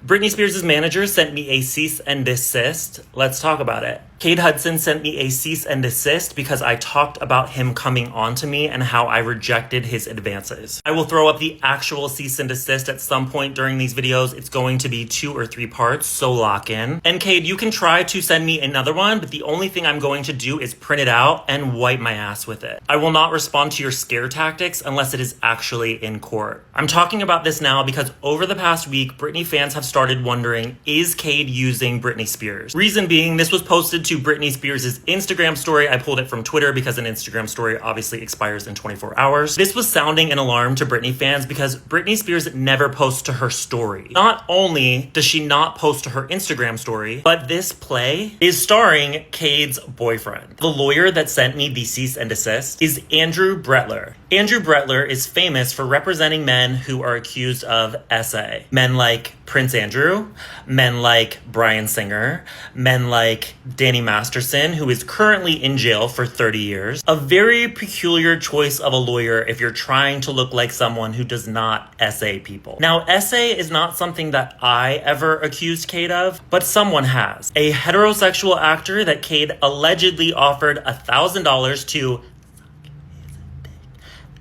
Britney Spears' manager sent me a cease and desist. Let's talk about it. Cade Hudson sent me a cease and desist because I talked about him coming on to me and how I rejected his advances. I will throw up the actual cease and desist at some point during these videos. It's going to be 2 or 3 parts, so lock in. And Cade, you can try to send me another one, but the only thing I'm going to do is print it out and wipe my ass with it. I will not respond to your scare tactics unless it is actually in court. I'm talking about this now because over the past week, Britney fans have started wondering, is Cade using Britney Spears? Reason being, this was posted to Britney Spears' Instagram story. I pulled it from Twitter because an Instagram story obviously expires in 24 hours. This was sounding an alarm to Britney fans because Britney Spears never posts to her story. Not only does she not post to her Instagram story, but this play is starring Cade's boyfriend. The lawyer that sent me the cease and desist is Andrew Brettler. Andrew Brettler is famous for representing men who are accused of SA. Men like Prince Andrew, men like Bryan Singer, men like Danny Masterson, who is currently in jail for 30 years. A very peculiar choice of a lawyer if you're trying to look like someone who does not SA people. Now, SA is not something that I ever accused Cade of, but someone has. A heterosexual actor that Cade allegedly offered $1,000 to,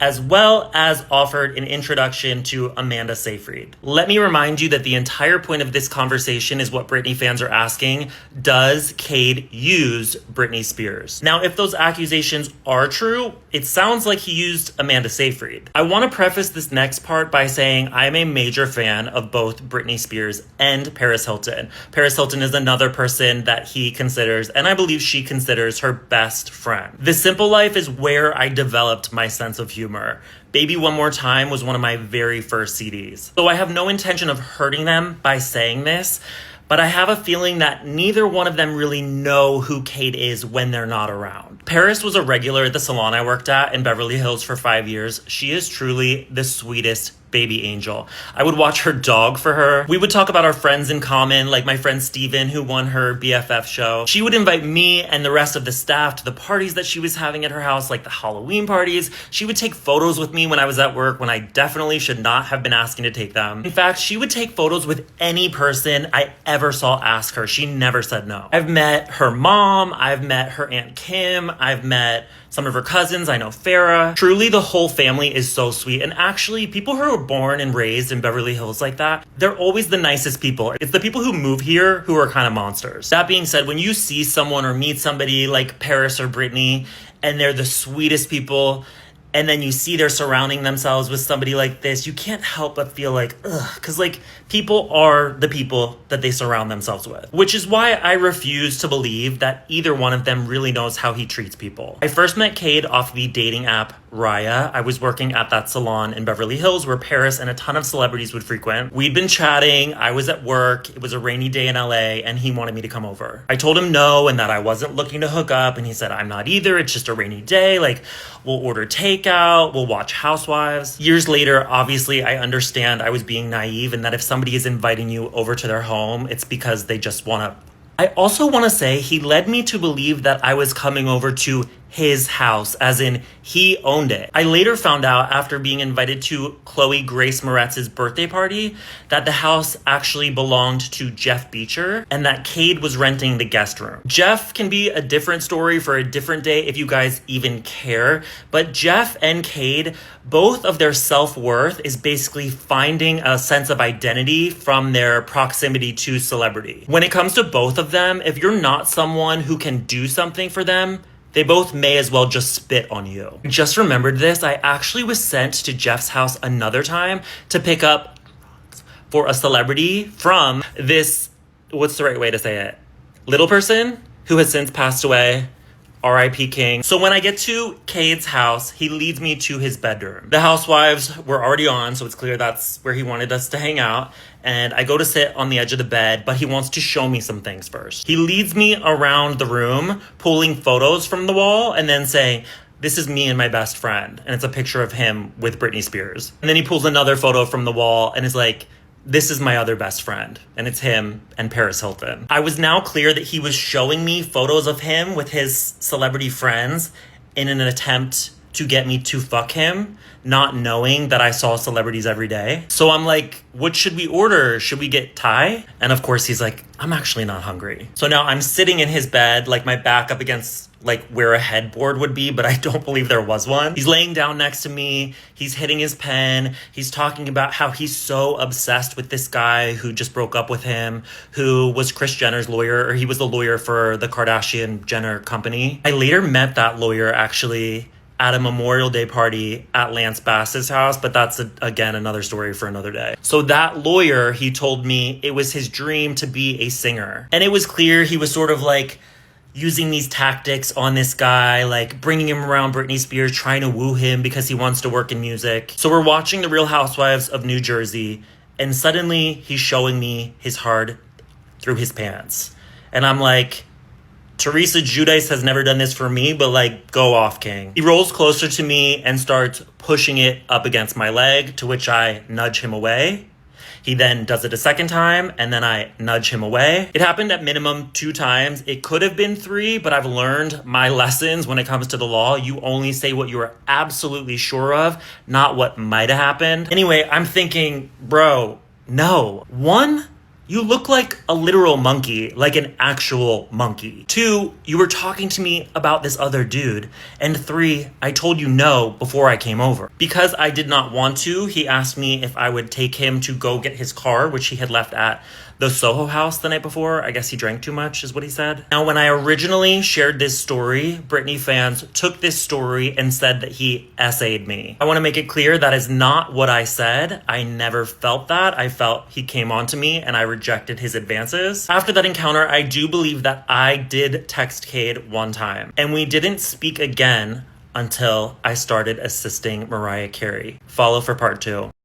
as well as offered an introduction to Amanda Seyfried. Let me remind you that the entire point of this conversation is what Britney fans are asking: does Cade use Britney Spears? Now, if those accusations are true, it sounds like he used Amanda Seyfried. I want to preface this next part by saying I'm a major fan of both Britney Spears and Paris Hilton. Paris Hilton is another person that he considers, and I believe she considers, her best friend. The Simple Life is where I developed my sense of humor. Baby One More Time was one of my very first CDs. So I have no intention of hurting them by saying this, but I have a feeling that neither one of them really know who Cade is when they're not around. Paris was a regular at the salon I worked at in Beverly Hills for 5 years. She is truly the sweetest baby angel. I would watch her dog for her. We would talk about our friends in common, like my friend Steven, who won her BFF show. She would invite me and the rest of the staff to the parties that she was having at her house, like the Halloween parties. She would take photos with me when I was at work when I definitely should not have been asking to take them. In fact, she would take photos with any person I ever saw ask her. She never said no. I've met her mom. I've met her Aunt Kim. I've met some of her cousins. I know Farrah. Truly, the whole family is so sweet. And actually, people who are born and raised in Beverly Hills like that, they're always the nicest people. It's the people who move here who are kind of monsters. That being said, when you see someone or meet somebody like Paris or Britney, and they're the sweetest people, and then you see they're surrounding themselves with somebody like this, you can't help but feel like, ugh, because like people are the people that they surround themselves with. Which is why I refuse to believe that either one of them really knows how he treats people. I first met Cade off the dating app Raya. I was working at that salon in Beverly Hills where Paris and a ton of celebrities would frequent. We'd been chatting, I was at work, it was a rainy day in LA, and he wanted me to come over. I told him no and that I wasn't looking to hook up, and he said, I'm not either, it's just a rainy day, like we'll order takeout, we'll watch Housewives. Years later, obviously I understand I was being naive and that if somebody is inviting you over to their home, it's because they just want to. I also want to say he led me to believe that I was coming over to his house, as in he owned it. I later found out after being invited to Chloe Grace Moretz's birthday party that the house actually belonged to Jeff Beecher and that Cade was renting the guest room. Jeff can be a different story for a different day if you guys even care, but Jeff and Cade, both of their self-worth is basically finding a sense of identity from their proximity to celebrity. When it comes to both of them, if you're not someone who can do something for them, they both may as well just spit on you. I just remembered this. I actually was sent to Jeff's house another time to pick up for a celebrity from this, what's the right way to say it? Little person who has since passed away. R.I.P. King. So when I get to Cade's house, he leads me to his bedroom. The housewives were already on, so it's clear that's where he wanted us to hang out. And I go to sit on the edge of the bed, but he wants to show me some things first. He leads me around the room, pulling photos from the wall, and then saying, this is me and my best friend. And it's a picture of him with Britney Spears. And then he pulls another photo from the wall and is like, this is my other best friend, and it's him and Paris Hilton. I was now clear that he was showing me photos of him with his celebrity friends in an attempt to get me to fuck him, not knowing that I saw celebrities every day. So I'm like, what should we order? Should we get Thai? And of course he's like, I'm actually not hungry. So now I'm sitting in his bed, like my back up against like where a headboard would be, but I don't believe there was one. He's laying down next to me. He's hitting his pen. He's talking about how he's so obsessed with this guy who just broke up with him, who was Kris Jenner's lawyer, or he was the lawyer for the Kardashian Jenner company. I later met that lawyer actually at a Memorial Day party at Lance Bass's house, but that's, again, another story for another day. So that lawyer, he told me it was his dream to be a singer. And it was clear he was sort of like using these tactics on this guy, like bringing him around Britney Spears, trying to woo him because he wants to work in music. So we're watching The Real Housewives of New Jersey, and suddenly he's showing me his heart through his pants. And I'm like, Teresa Giudice has never done this for me, but like, go off, king. He rolls closer to me and starts pushing it up against my leg, to which I nudge him away. He then does it a second time, and then I nudge him away. It happened at minimum 2 times. It could have been 3, but I've learned my lessons when it comes to the law. You only say what you are absolutely sure of, not what might have happened. Anyway, I'm thinking, bro, no. 1, you look like a literal monkey, like an actual monkey. 2, you were talking to me about this other dude. And 3, I told you no before I came over. Because I did not want to, he asked me if I would take him to go get his car, which he had left at the Soho house the night before. I guess he drank too much is what he said. Now, when I originally shared this story, Britney fans took this story and said that he essayed me. I want to make it clear that is not what I said. I never felt that. I felt he came on to me and I rejected his advances. After that encounter, I do believe that I did text Cade 1 time, and we didn't speak again until I started assisting Mariah Carey. Follow for part 2.